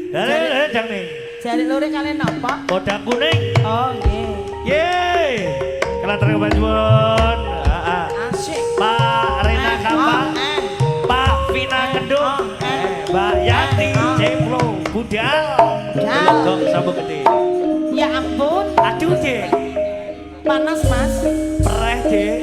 Jane. Jari lurik kalian apa? Bodak kuning. Oh nggih. Yeay. Kelater kebanjuan. Asik. Pak Rena Kapa. Pak Vina Kedung. Mbak Yati Ceplo Budal. Kok sabuk gede. Ya ampun. Aduh, Dek. Panas, Mas. Pereh, Dek.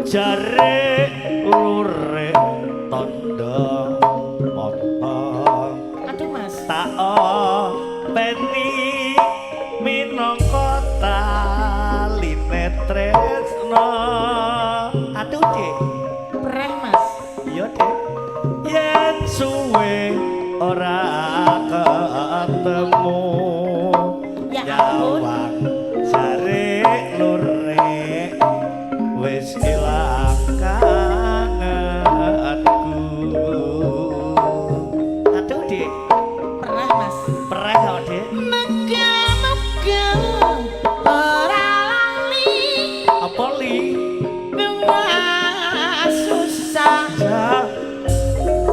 Jare lurek tondo montong. Aduh Mas. Tak peni minangka taline tresno. Aduh Dik. Pereh Mas. Iya Dik. Yen suwe ora ketemu. Ya ampun. Jare lurek wis ilang kangenku. Aduh Dik. Pereh Mas. Pereh kok Dik. Moga-moga ora lali. Apa li? Susah Ya.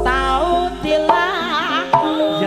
tau dilakoni.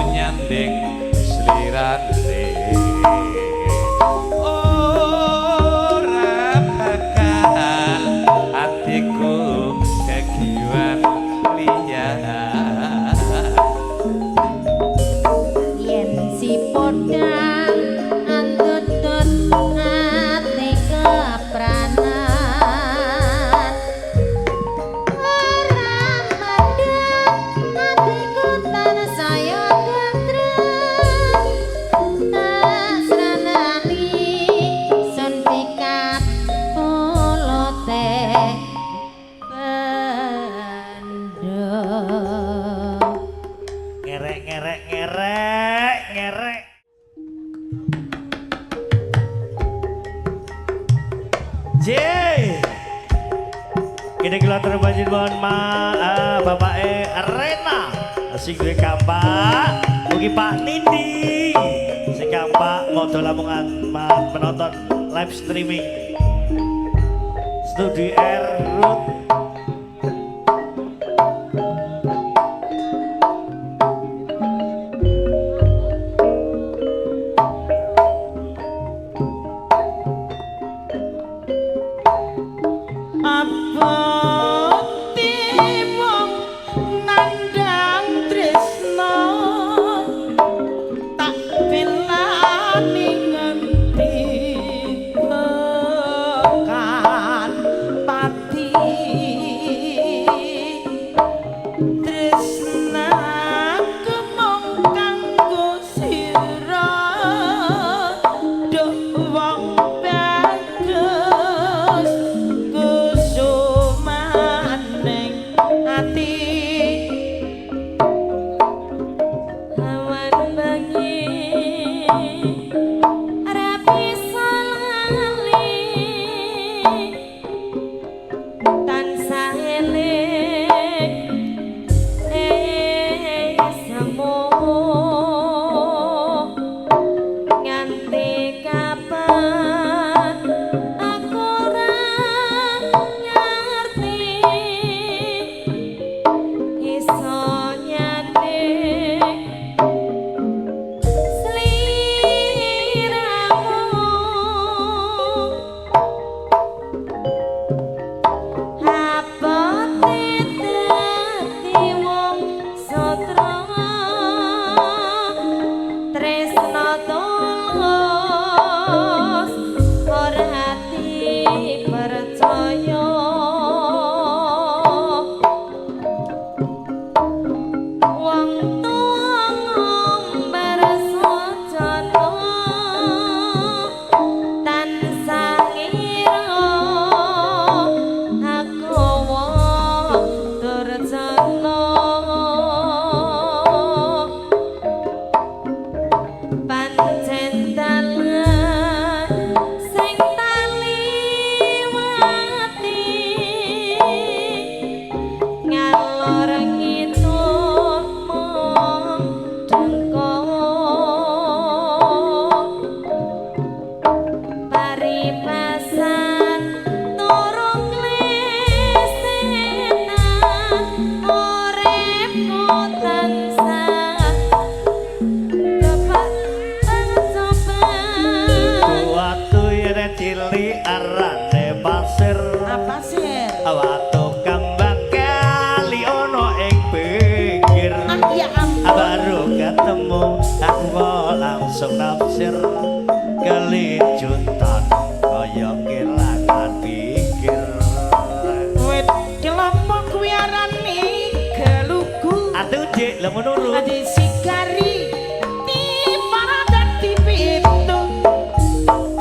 nyanding slirane ora bakal atiku kegiwan liyan yen si podang antutut ati kepranan ora madhep atiku tansaya tentrem tasranani sun pikat polote bando ngerek ngerek ngerek ngerek J kini kula terbanjir mohon maaf Bapak Rena sing duwe kampak mugi Pak Nindi sing kampak modo Lamongan menonton live streaming Studi R Root Aboti wong nandang tresno tak pilani nganti tekan pati tresna kemong kanggo sira duh wong bagus kusumaning ati awan bengi rapi salali tansah eling semu nganti kapan aku ora ngerti iso nyanding sliramu abote dadi wong satra tresna tulus ora ati percaya wong tuwa ngombar sojana tansah ngira aku wong durjana pancen dalan sing taliwati ngalor ngidul mung dengkok paribasan turung klesetan uripku tansah kepak-kecoban waktu yen cilik arane pasir apa sih waktu kembang kali ono ing pinggir ya ampun baru ketemu aku mau langsung nafsir kelincutan kaya kelangan pikir wit kelompok wiarane gelugu atuh dik lemu nurut adi sigari di parada di pitu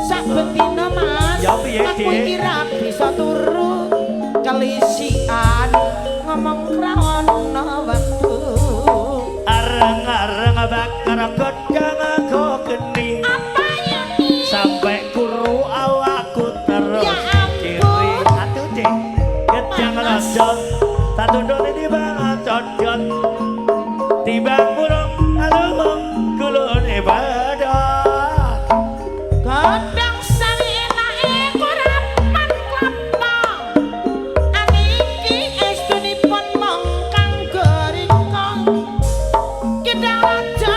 sak betina mas Ya, piye, aku Dik? kira bisa turu kelisian ngomong rawono waktu areng-areng bakar godang aku geni apa ini sampai kuru awakku terus Ya ampun. kiri atuh dik gedang lodot tak tunduk di bang codot timbang burung alung kulune badak godang sang enake kurapan klapa aniki estunipun mong kang gorengkong gedang raja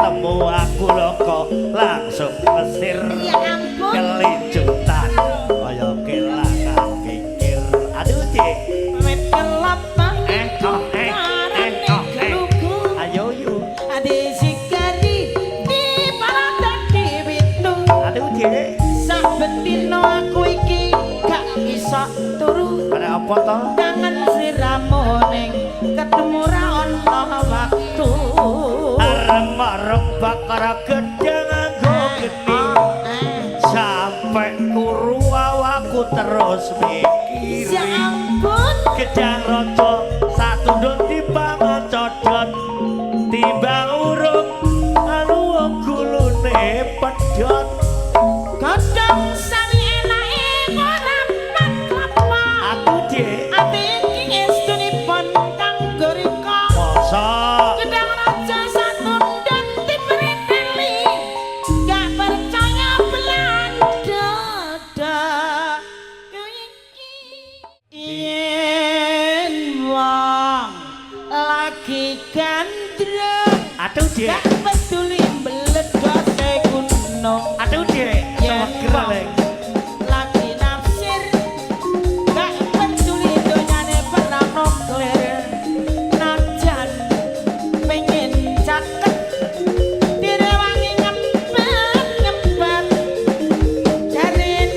ketemu aku lho kok langsung mesir Ya ampun. kelincutan kaya kelangan pikir aduh dik Wit kelapa ayo yuk adi sikari di palatan di witu aduh dik sabetino aku iki gak iso turu ada apa toh kangen sliramu ning ketemu ra ono waktu arep bakar gedang nggo geni sampai kuru awakku terus mikir Ya ampun gedang rojo satu dot timbang codot timbang urung anu wong gulune pedhot godhong sami enake ora pat klapa aku dik ati iki estunipun kanggo rika mosok gedang raja satu dan diberi gak percaya belanda yen wong lagi gandreng aduh dik gak peduli mledose gunung aduh dik yen wong lagi nafsir gak peduli donyane perang nuklir najan pengen caket direwangi ngempet jarin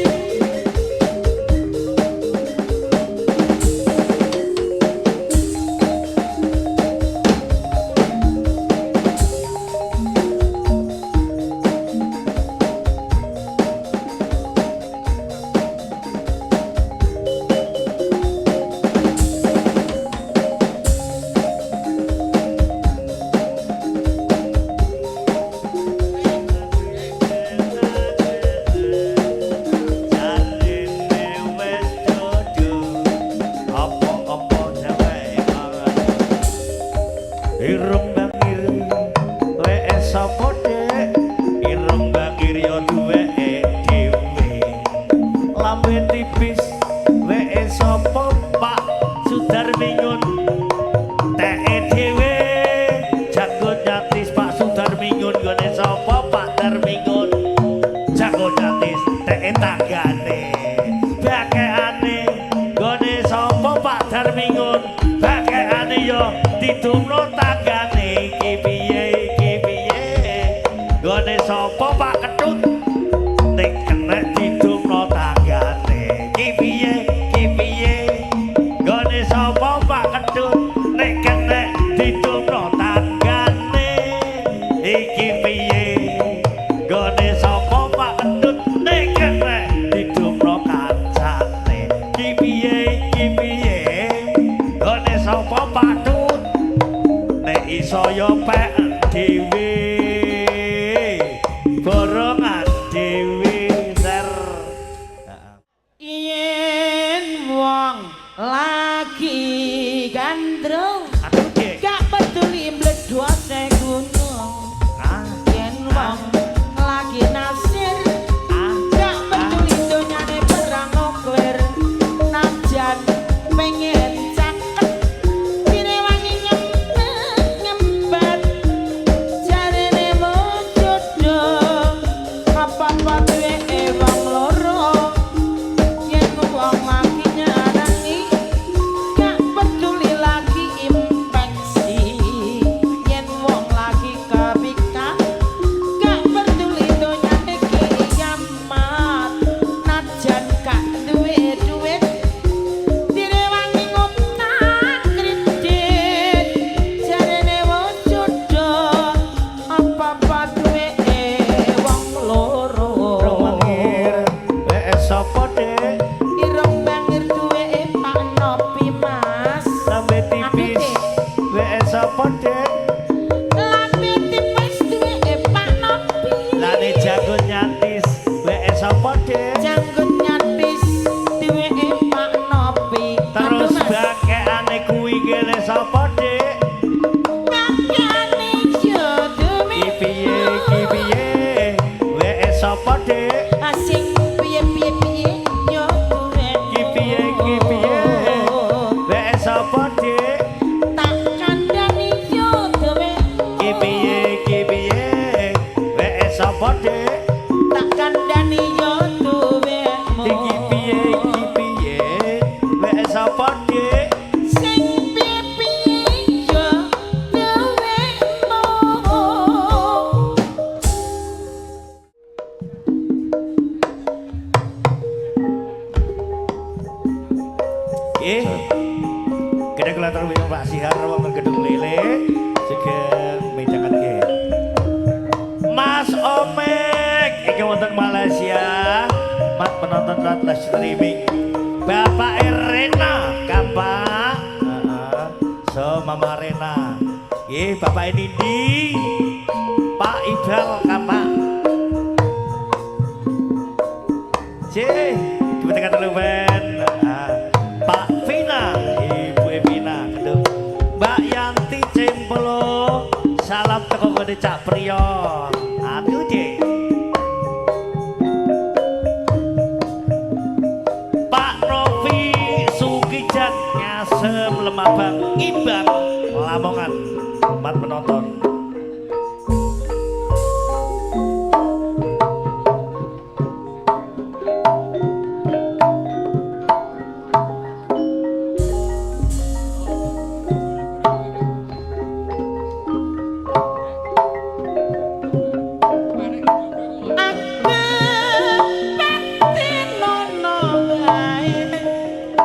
irung bangir lek sapa dek irung bangir yo duweke dhewe lambe tipis lek sapa Pak Sudarmingun teke dhewe jago nyatis Pak Sudarmingun gone sapa Pak Darmingun jago nyatis teke tanggane bakeane gone sapa Pak Darmingun bakeane yo didumno tanggane iki piye gone sapa Pak Ketut nek kena didumno tanggane iki piye gone sapa Pak Ketut nek kena didumno tanggane iki piye gone sapa Pak Ketut nek kena didumno kancane iki piye gone sapa Pak Tut nek iso yo pek dhewe borongan dhewe ser yen wong lagi gandrung aduh dik gak peduli mledose gunung ah yen wong lagi nasir gak peduli donyane perang nuklir najan pengen caket direwangi ngempet jarene mung jodoh apa-apa duweke wong loro yen wong lagi nyarangi gak peduli lagi Kita kulatur wingi Pak Sihar wonten Gedung Lele juga midangan ke. Mas Omek iki wonten Malaysia. Mat penonton live streaming. Bapak Rena Kapak. So Mama Rena. Nggih, Bapak Nindi. Pak Ibal Kapak. Cih, kita kata luwen. Pak Vina, Ibu Evina, Mbak Yanti Cempelo, salam teko kode Cak Priyon. Aduh je. Pak Novi Sukijat Ngasem Lemabang Ibang Lamongan. Mat penonton.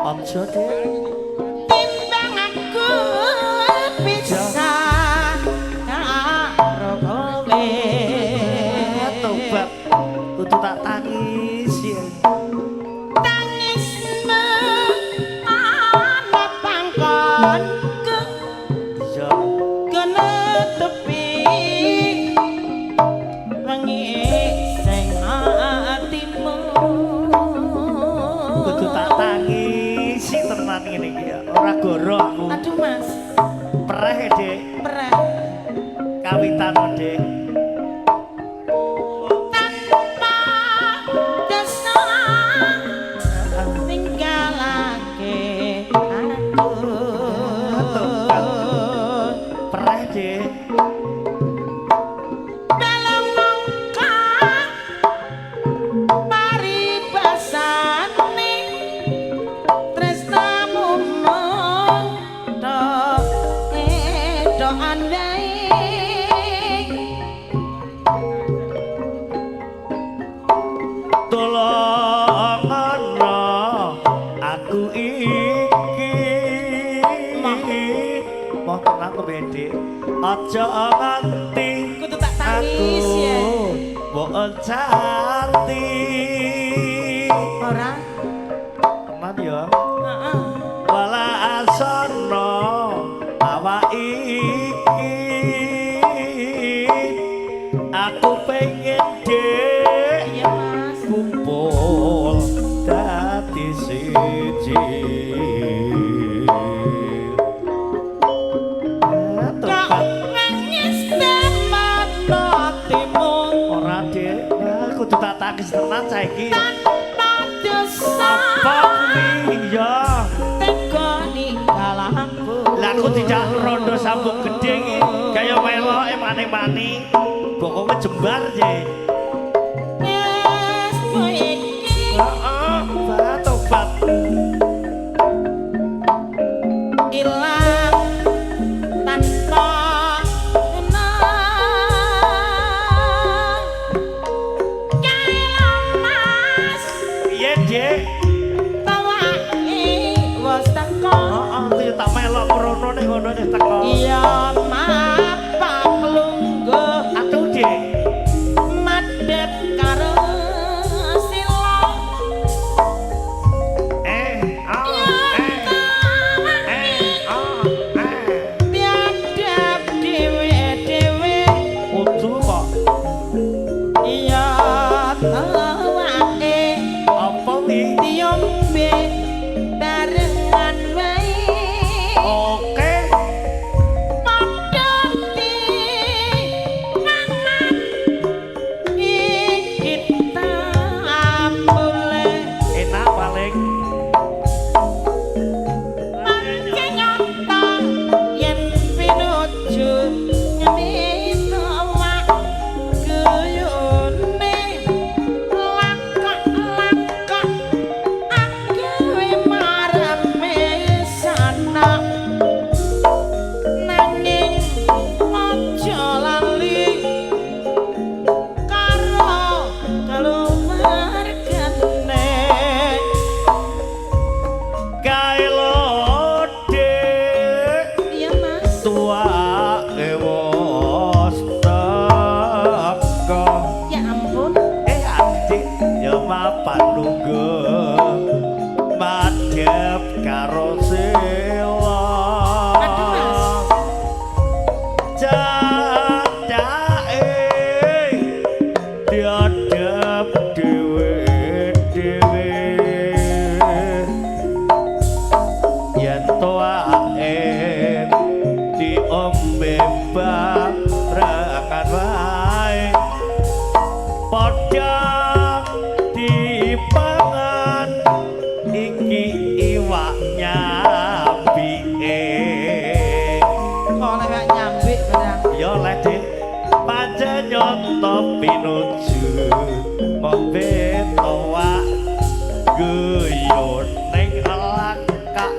Ojo deh. Timbang aku bisa karo kowe. Tobat, kudu tak tangis ya. Tangismu ana pangkonku Iya. kena tepi wengi sing atimu. Kudu tak tangis sih tenan ngene iki ya. Ora goro aku. Aduh Mas, Pereh Dek, pereh kawitan Dek. tanpa dosa ninggalake aku. Pereh Dek. Dalam mangka paribasane tresnamu mung do andai. Tolong ana aku iki. Mau tenang kok Dek. Aja nganti Kudu tak tangis ya. Mbok canti. Ora? Tenan ya. Heeh. Wala asana awak iki. Aku pengen Dek Iya Mas. kumpul dadi siji. Kok nangis temono timu Ora Dek, kudu tak tangis tenan saiki. tanpa dosa. Apa kuwi ya? Tega ninggalku. Lah aku tidak rondo sambung gede iki. Kaya meloke maning-maning. Bokonge jembar je. Yes, kowe iki Heeh, tobat. ilang tanpa kenang. Kaila Mas, Piye, Dek? tawake wis teko. Heeh, kuwi tak melok merono ning ngono nek teko. Iya mapak lungguh Aduh, Dek. madhep karo sila. Biadab dhewe-dhewe Kudu kok. iya tawake Apa wi? diombe barengan wae. Oke. tuae diombe barengan wae padha dipangan iki iwak nyambike oleh wak nyambik barang ya oleh dik panjenyoto pinuju ngombe toa guyon ning elaka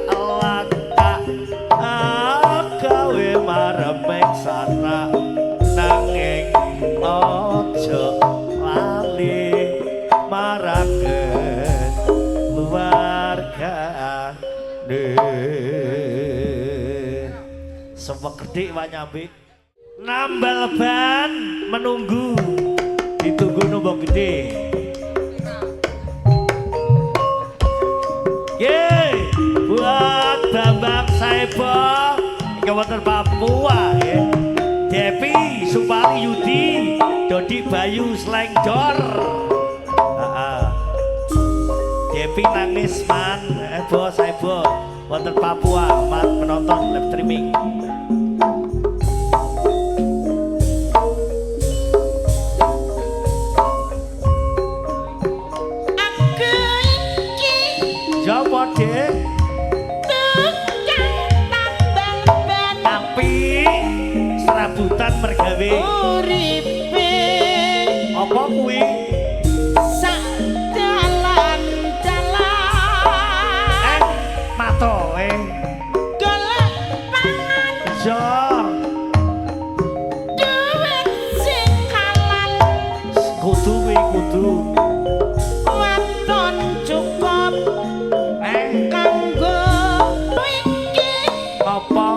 gawe maremeng sana nanging ojo lali maraken keluarga sepekedik wanyambik nambal ban menunggu ditunggu nombok gede yeay buat Bambang Saibo Kabupaten Papua ya Depi Supari Yudi Dodi Bayu Slengjor Depi nangis man Ebo Saibo Kabupaten Papua menonton live streaming Jawab dek tapi serabutan mergawe uripe apa kuwi sak dalan-dalan matoe golek pangan jo duit sing kalan kudu kuwi waton cukup kanggo iki apa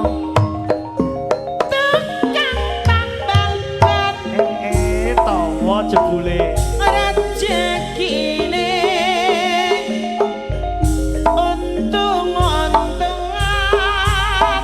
tukang tambal ban tawa jebule rezekine untung-untungan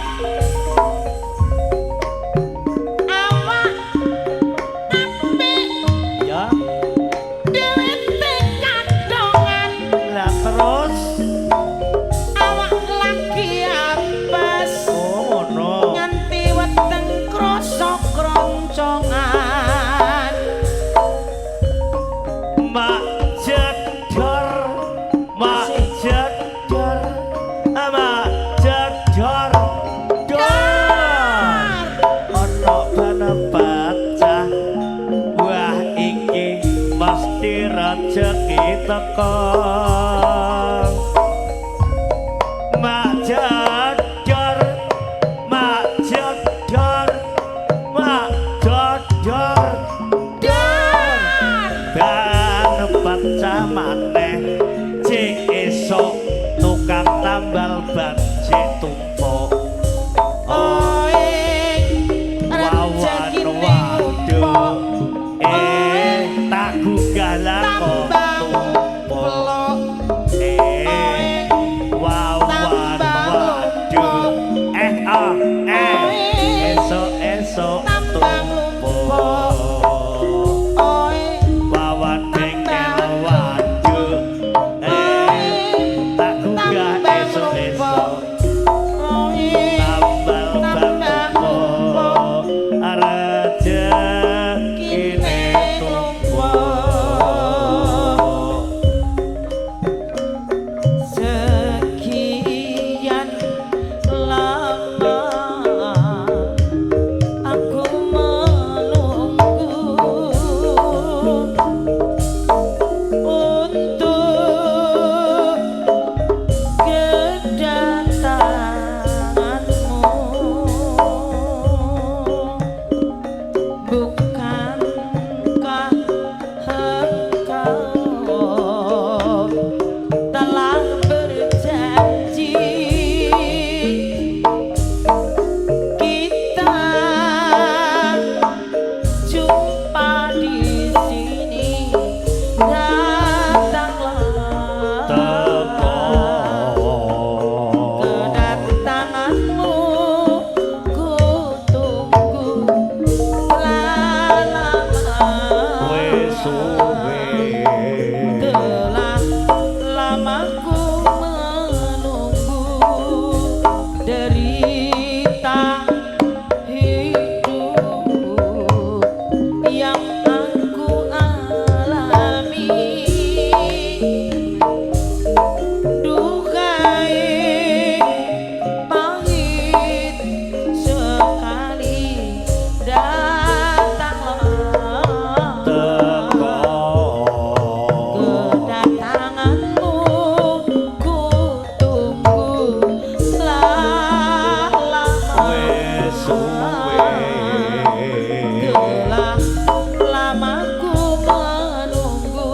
suwe Telah lama ku menunggu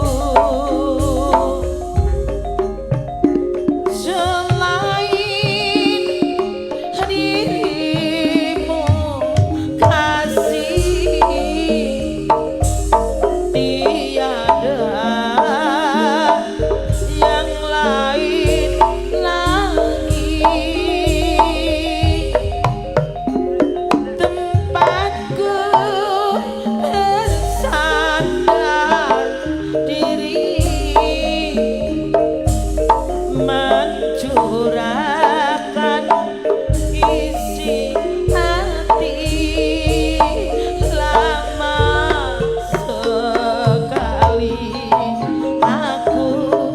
selain dirimu kasih tiada yang lain lagi tempatku bersandar diri mencurahkan isi hati lama sekali aku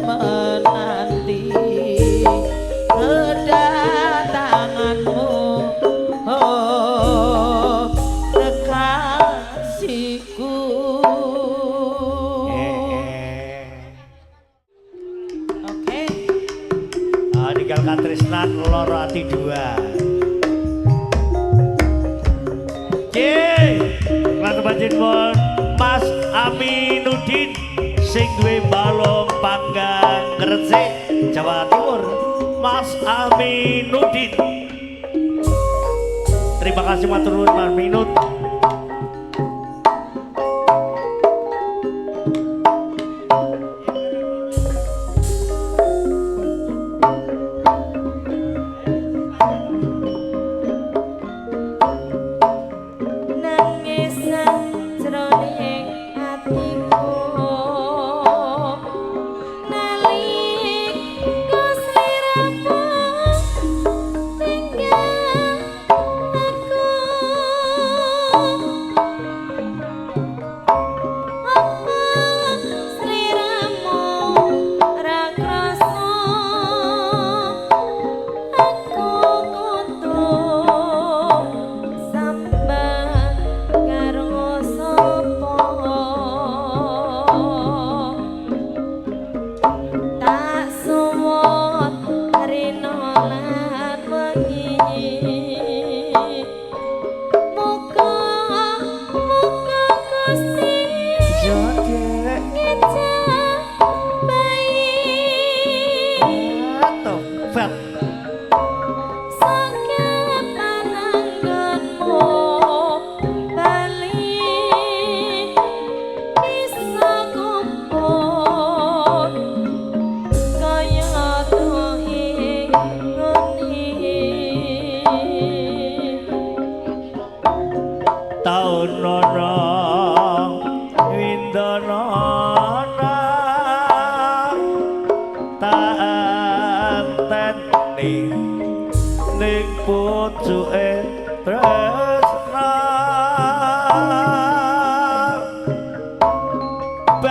menanti kedatanganmu oh kekasihku. Oke. Ninggalkan tresnan loro ati dua. Lan panjenengan Mas Aminuddin sing duwe balong panggang Gresik Jawa Timur. Mas Aminuddin. Terima kasih matur nuwun Mas Minut. Nangisan jroning atiku nalika sliramu tinggal aku apa sliramu ra krasa aku kudu sambang karo sapa tak suwut rino lan wengi muga Gusti ngejak baik Tobat. sakit pananggonmu bali bisa kumpul kaya tuhi ngoni Taun nono windono taanteni ning pucuke tresna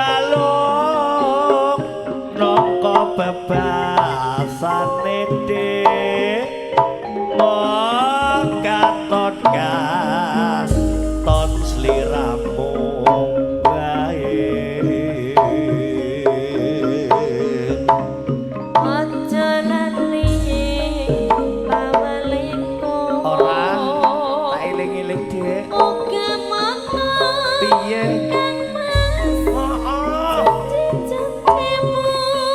balung nangka bebasane dhek mong katon katon sliramu bae aja lali pawalingku ora tak eling-eling Dek muga mata piye kang mas oh janjimu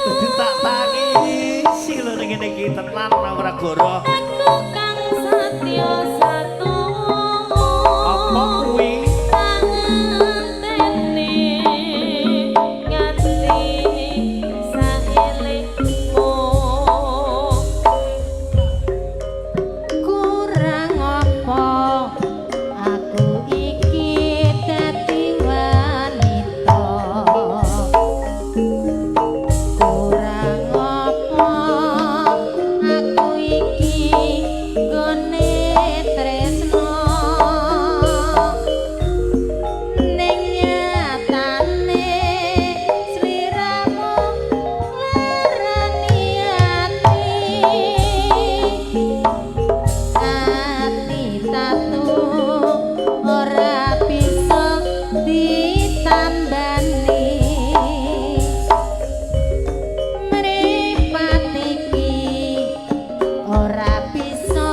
kudu tak tangisi lho ning ngene iki tenan ora goro aku kang setya satu apa kuwi nganteni nganti saelingmu Kurang apa aku iki dadi wanita kurang apa aku iki gone tresno ning nyatane sliramu larani ati tatu ora bisa ditambani mripat iki ora bisa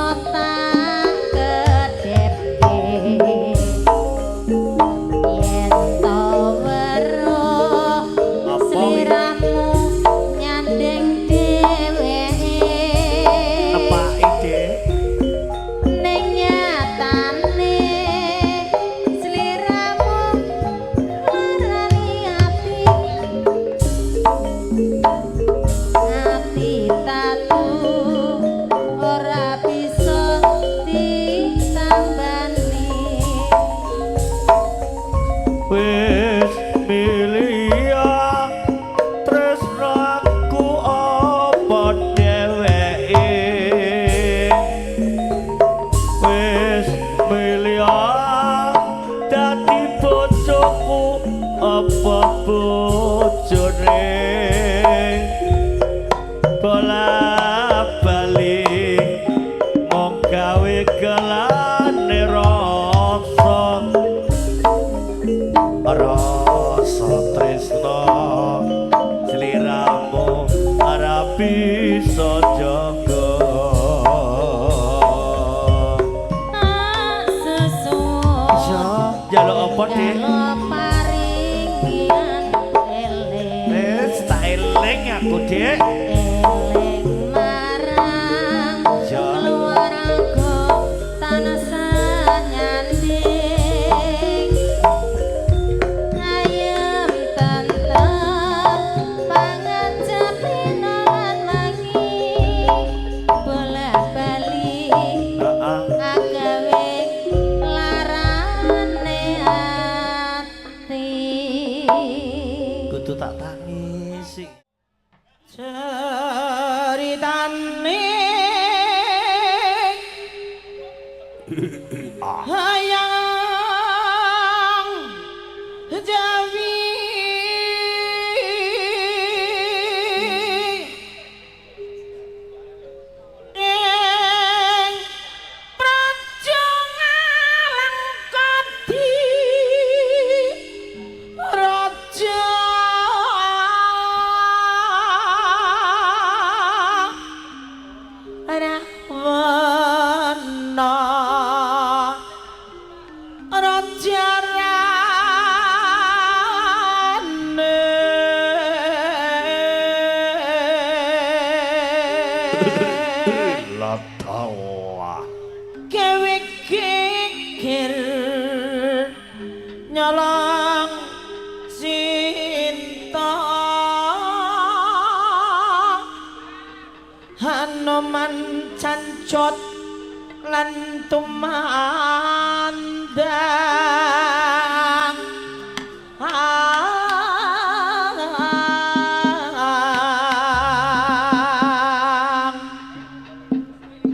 gawe gelane rasa tresno sliramu ora bisa jaga sesuatu jaluk apa dik jaluk paringan eling wis tak eling aku dik eling marang Ya. keluarga tanah sanyanding ayem tentrem pangajap pinalan mangi bolak-balik heeh agawe larane ati kudu tak tangisi ceritane hayang Jawi ing praja ngalengkati raja Rahwana raja rane latawa kewe kikir nyolong sinta Hanuman cancut lan tumandang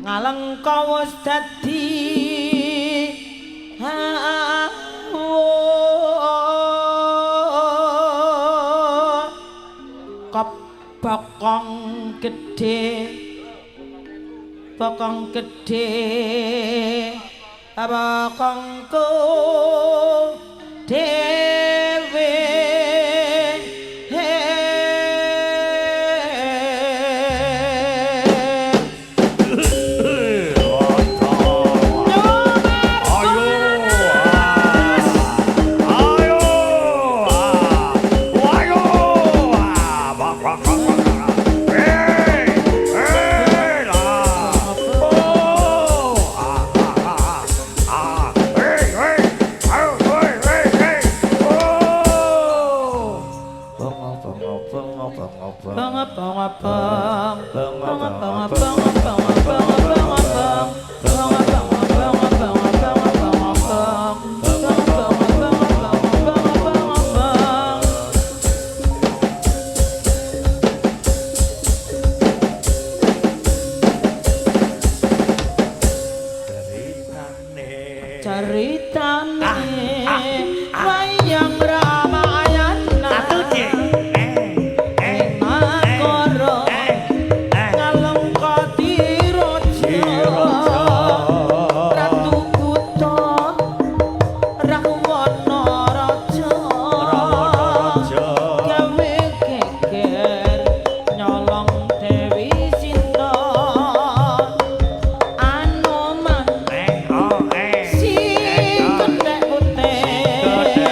ngalengka wis dadi kebokong gedhe bokong gedhe bokongku dhewe Ceritane wayang Ramayana Nagara ngalengkati raja Ratu Buta Rahwana raja gawe geger nyolong Dewi Sinta Anoman si gedhe putih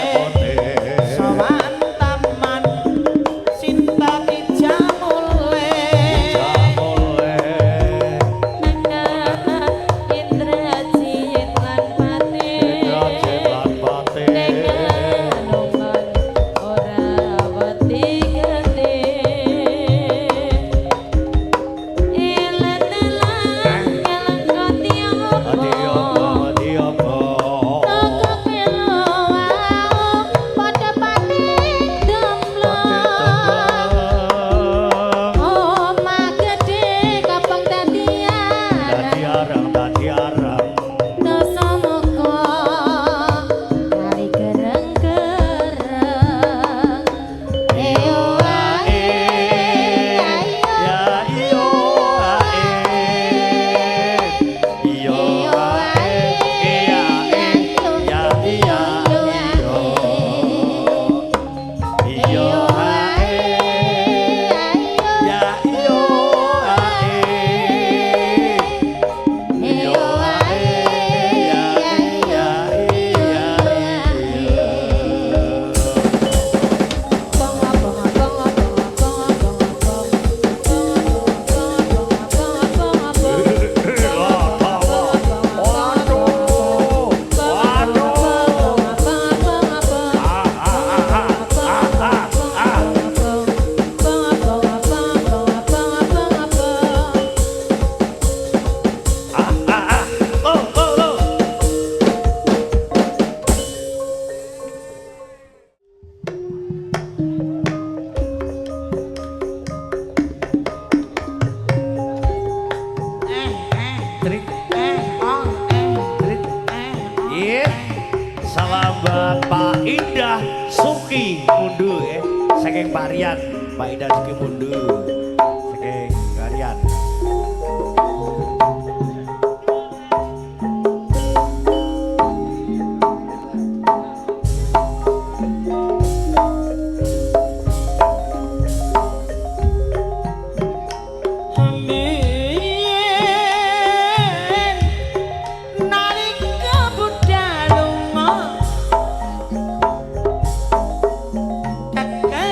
Salam buat Pak Indah Suki Mundu ya. Saking Parian, Pak Indah Suki Mundu. Saking Parian. Amin nalika budal lunga kakek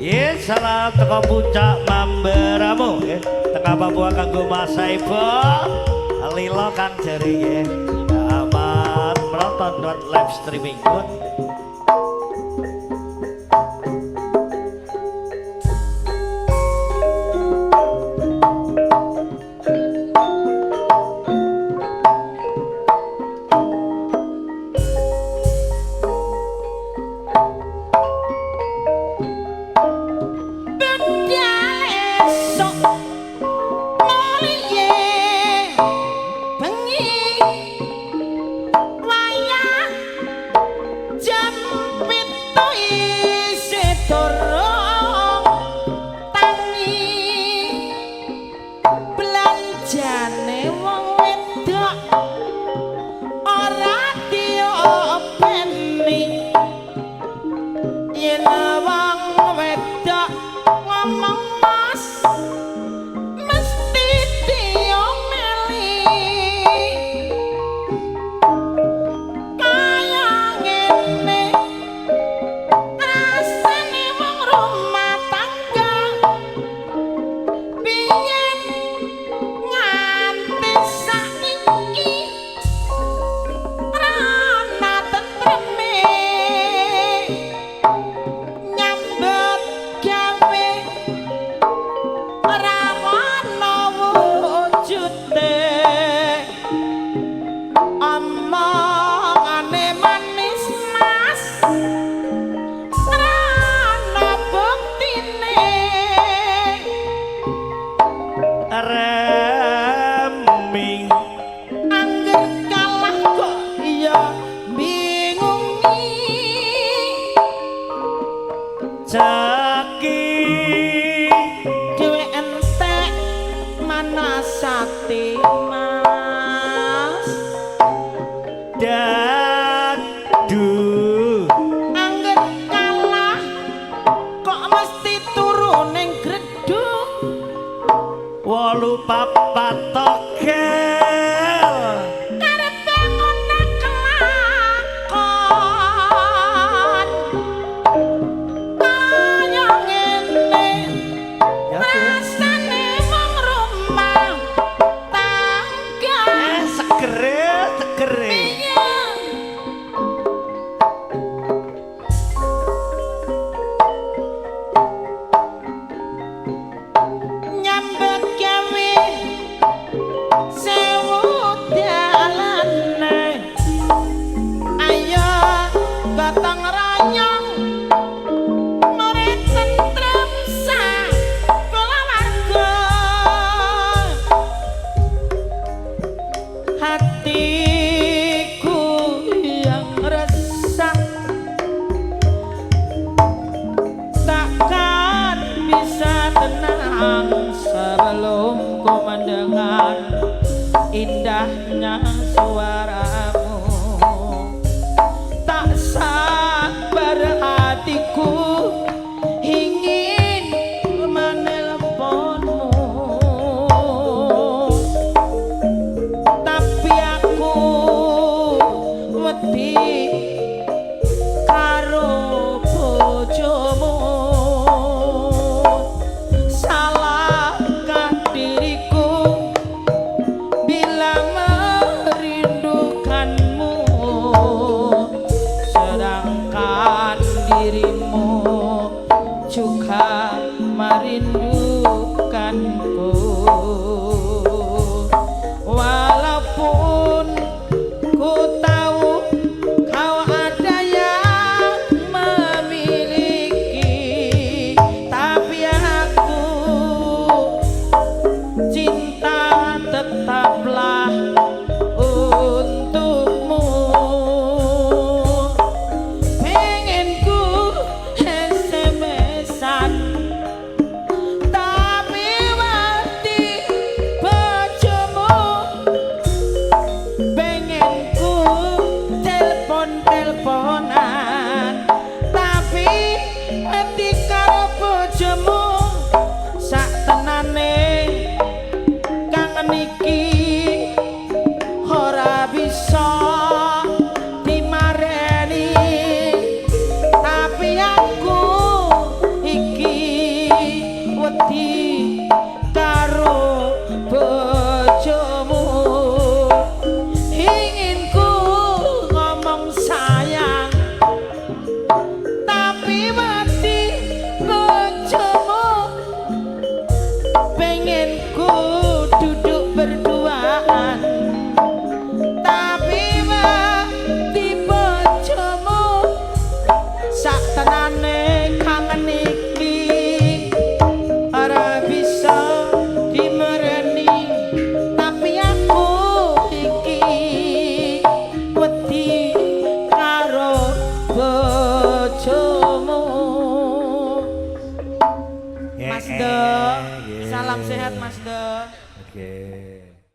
Yes, salam teko puncak Mamberamu ya. Teka Papua kanggo Mas Saiful. Lilo Kang Jeri ya. Aman menonton live streaming pun. Indahnya suaramu tak sabar hatiku ingin menelponmu, tapi aku wedi karo bojomu. Salahkah diriku bila merindukanmu, sedangkan dirimu juga merindukanku. Walaupun ku tahu kau ada yang memiliki, tapi aku cinta tetaplah untukmu. Pengen ku SMS-an tapi Mas Do. Salam sehat Mas Do. Oke.